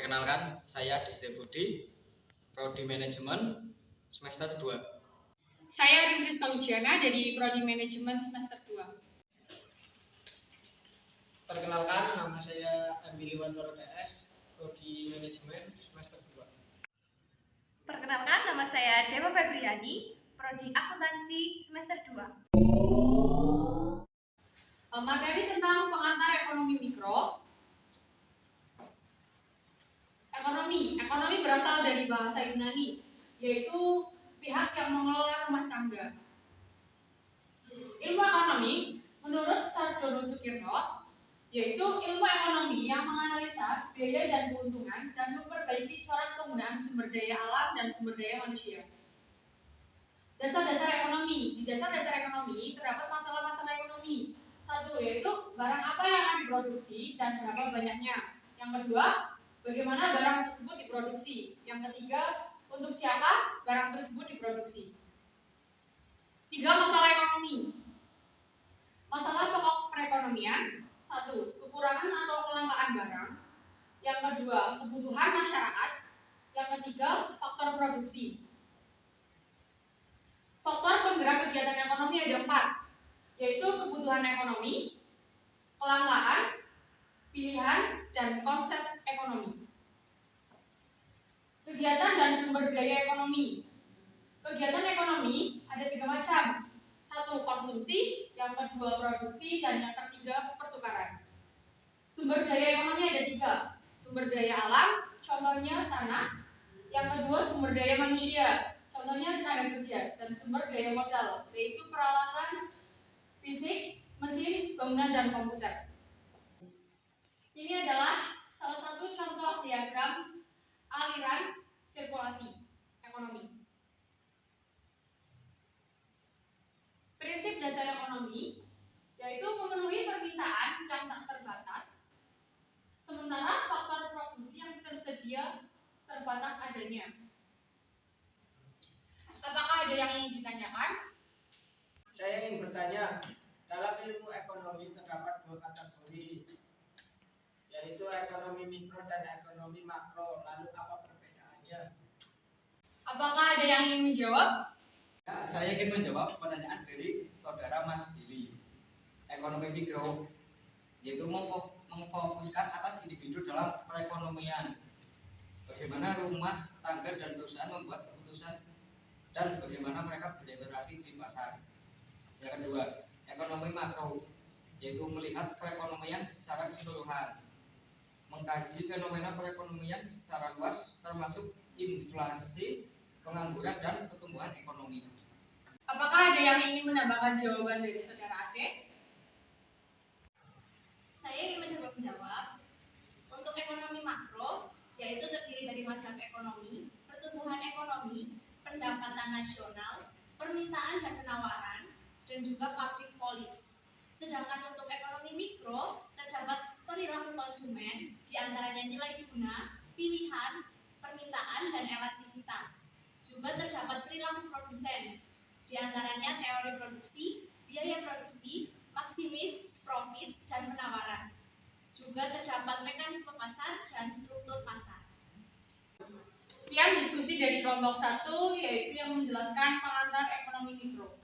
Perkenalkan, saya Diste Budi, Prodi Manajemen semester 2. Saya Rizka Luciana dari Prodi Manajemen semester 2. Perkenalkan, nama saya Emily Wantoro DS, Prodi Manajemen semester 2. Perkenalkan, nama saya Dewa Febriani, Prodi Akuntansi semester 2. Materi tentang pengantar ekonomi mikro. Ekonomi berasal dari bahasa Yunani, yaitu pihak yang mengelola rumah tangga. Ilmu ekonomi, menurut Sardono Sukirno, yaitu ilmu ekonomi yang menganalisa biaya dan keuntungan dan memperbaiki corak penggunaan sumber daya alam dan sumber daya manusia. Dasar-dasar ekonomi. Di dasar-dasar ekonomi terdapat masalah-masalah ekonomi. Satu, yaitu barang apa yang akan diproduksi dan berapa banyaknya. Yang kedua, bagaimana barang tersebut diproduksi. Yang ketiga, untuk siapa barang tersebut diproduksi. 3. Masalah ekonomi. Masalah pokok perekonomian. 1. Kekurangan atau kelangkaan barang. Yang kedua, kebutuhan masyarakat. Yang ketiga, faktor produksi. Faktor penggerak kegiatan ekonomi ada 4, yaitu kebutuhan ekonomi, kelangkaan, pilihan, dan konsep ekonomi. Kegiatan dan sumber daya ekonomi. Kegiatan ekonomi ada 3 macam. 1. Konsumsi, yang kedua produksi, dan yang ketiga pertukaran. Sumber daya ekonomi ada 3. Sumber daya alam, contohnya tanah. Yang kedua sumber daya manusia, contohnya tenaga kerja, dan sumber daya modal, yaitu peralatan fisik, mesin, bangunan, dan komputer. Ini adalah salah satu contoh diagram aliran sirkulasi ekonomi. Prinsip dasar ekonomi yaitu memenuhi permintaan yang tak terbatas, sementara faktor produksi yang tersedia terbatas adanya. Apakah ada yang ingin ditanyakan? Saya ingin bertanya, dalam ilmu ekonomi terdapat 2 kategori, yaitu ekonomi mikro dan ekonomi makro. Lalu apa perbedaannya? Apakah ada yang ingin menjawab? Ya, saya ingin menjawab pertanyaan dari saudara Mas Billy. Ekonomi mikro yaitu memfokuskan atas individu dalam perekonomian. Bagaimana rumah tangga dan perusahaan membuat keputusan dan bagaimana mereka berinteraksi di pasar. Yang kedua, ekonomi makro yaitu melihat perekonomian secara keseluruhan, mengkaji fenomena perekonomian secara luas termasuk inflasi, pengangguran, dan pertumbuhan ekonomi. Apakah ada yang ingin menambahkan jawaban dari saudara Ade? Saya ingin mencoba menjawab. Untuk ekonomi makro, yaitu terdiri dari masalah ekonomi, pertumbuhan ekonomi, pendapatan nasional, permintaan dan penawaran, dan juga public policy. Sedangkan untuk ekonomi mikro, terdapat perilaku konsumen, diantaranya nilai guna, pilihan, permintaan, dan elastisitas. Juga terdapat perilaku produsen, diantaranya teori produksi, biaya produksi, maksimis profit, dan penawaran. Juga terdapat mekanisme pasar dan struktur pasar. Sekian diskusi dari kelompok 1, yaitu yang menjelaskan pengantar ekonomi mikro.